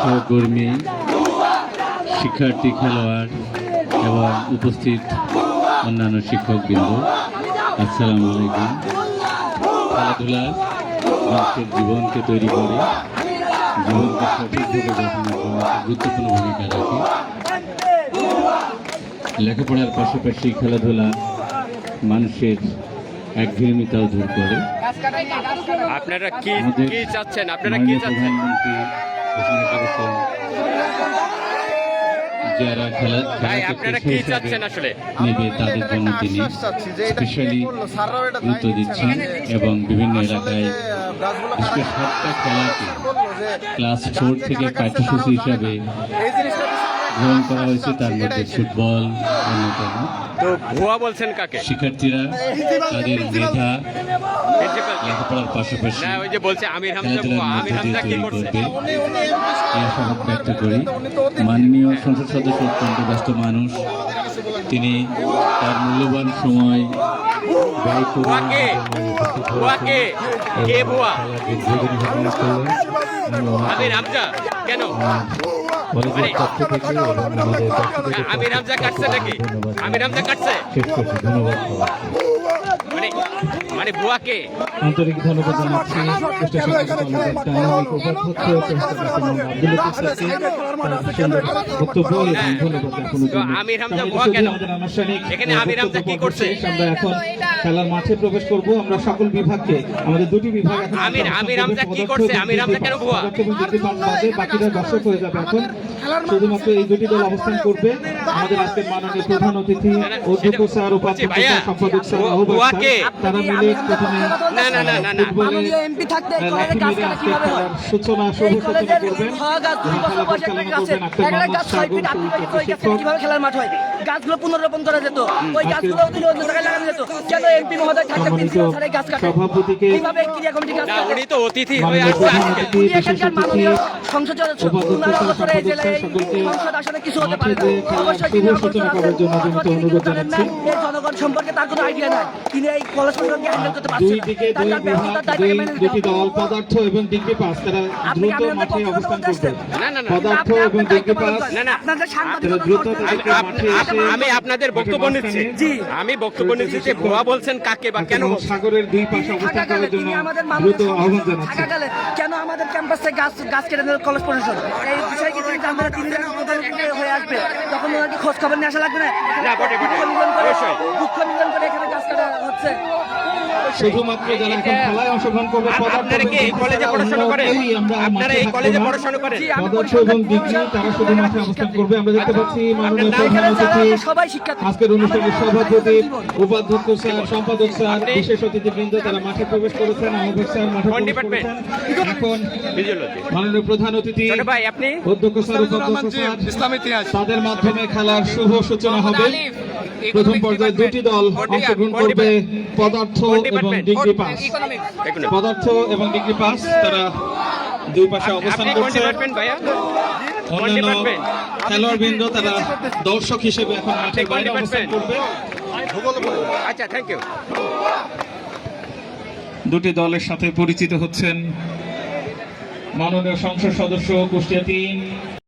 সহকর্মী, শিক্ষার্থী, খেলোয়াড় এবং উপস্থিত অন্যান্য শিক্ষকবৃন্দ, আসসালামু আলাইকুম। খেলাধুলা মানুষের জীবনকে তৈরি করে, জীবনকে সঠিকভাবে গঠনের জন্য গুরুত্বপূর্ণ ভূমিকা রাখে। লেখাপড়ার পাশাপাশি খেলাধুলা মানুষের একঘেয়েমিতাও দূর করে। আপনারা কি চাচ্ছেন? প্রধানমন্ত্রী ঘোষণা করেছেন যারা নেবে তাদের জন্য তিনি স্পেশালি গুরুত্ব দিচ্ছেন এবং বিভিন্ন এলাকায় বিশেষ 7টা খেলাকে ক্লাস 4 থেকে পাঠ্যসূচি হিসাবে গ্রহণ করা হয়েছে। তার মধ্যে ফুটবল অন্যতম। তো ভুয়া বলছেন কাকে? শিক্ষার্থীরা তাদের মেধা লেখাপড়ার পাশাপাশি আশাবাদ ব্যক্ত করি। মাননীয় সংসদ সদস্য অত্যন্ত ব্যস্ত মানুষ, তিনি তার মূল্যবান সময় ব্যয় করে আন্তরিক ধন্যবাদ জানাচ্ছি আমরা এখন খেলার মাঠে প্রবেশ করব। আমরা সকল বিভাগকে, আমাদের দুটি বিভাগ বাকিরা দর্শক হয়ে যাবে। এখন শুধুমাত্র এই দুটি দল অবস্থান করবে। আমাদের আজকের মাননীয় প্রধান অতিথি অধ্যক্ষ স্যার, উপাধ্যক্ষ স্যার, সম্পাদক স্যার, আহ্বায়ক স্যার, তারা মিলে প্রথমে সূচনা শুভ সূচনা করবেন। খেলার মাঠ হয়, গাছগুলো পুনরোপণ করা যেত, ওই গাছগুলো অন্য জায়গায় লাগানো যেত। কেন এমপি মহোদয় থাকতে গাছ কাটে? সভাপতিকে অতিথি হয়ে আসছে সংসদ কিছু হতে পারে জনগণ সম্পর্কে তার কোনো আইডিয়া নাই। তিনি এই কলেজ সম্পর্কে হ্যান্ডেল করতে পারছেন দুটি দল পদার্থ এবং ডিগ্রি পাস, তারা দ্রুত মাঠে অবস্থান করবে। পদার্থ এবং ডিগ্রি পাস দ্রুত আমি আপনাদের বক্তব্য নিচ্ছি। আমি বক্তব্য নিচ্ছি যে ভুয়া বলছেন কাকে বা কেন? সাগরের দুই পাশে অবস্থান করার জন্য দ্রুত আহ্বান জানাচ্ছি। কেন আমাদের ক্যাম্পাসে গাছ কেটে দেবে কলেজ প্রশাসন? এই বিষয়ে কি তিনি জানবেন? তিনি যখন প্রধান হয়ে আসবে তখন ওনাকে খোঁজ খবর নিয়ে আসা লাগবে না? দুঃখ নিবেদন করে এখানে গাছ কাটা হচ্ছে। শুধুমাত্র যারা এখন খেলায় অংশগ্রহণ করবে, আপনারা কি এই কলেজে পড়াশোনা করেন? আপনারা এই কলেজে পড়াশোনা করেন? পদার্থ এবং ডিগ্রি তারা শুধু মাঠে অবস্থান করবে। আমরা দেখতে পাচ্ছি মাননীয় প্রধান অতিথি, আজকের অনুষ্ঠানের সভাপতি, উপাধ্যক্ষ স্যার, সম্পাদক স্যার, বিশেষ অতিথিবৃন্দ তারা মাঠে প্রবেশ করেছেন। আহ্বায়ক স্যার মাঠে প্রবেশ করেছেন। এখন মাননীয় প্রধান অতিথি অধ্যক্ষ স্যার, উপাধ্যক্ষ স্যার, তাদের মাধ্যমে খেলার শুভ সূচনা হবে। প্রথম পর্যায়ে দুটি দল অংশগ্রহণ করবে, পদার্থ এবং ডিগ্রি পাস। পদার্থ এবং ডিগ্রি পাস তারা দুই পাশে অবস্থান করছে। অন্যান্য খেলোয়াড়বৃন্দ তারা দর্শক হিসেবে এখন মাঠের বাইরে অবস্থান করবে। আচ্ছা, থ্যাংক ইউ। দুটি দলের সাথে পরিচিত হচ্ছেন মাননীয় সংসদ সদস্য কুষ্টিয়া 3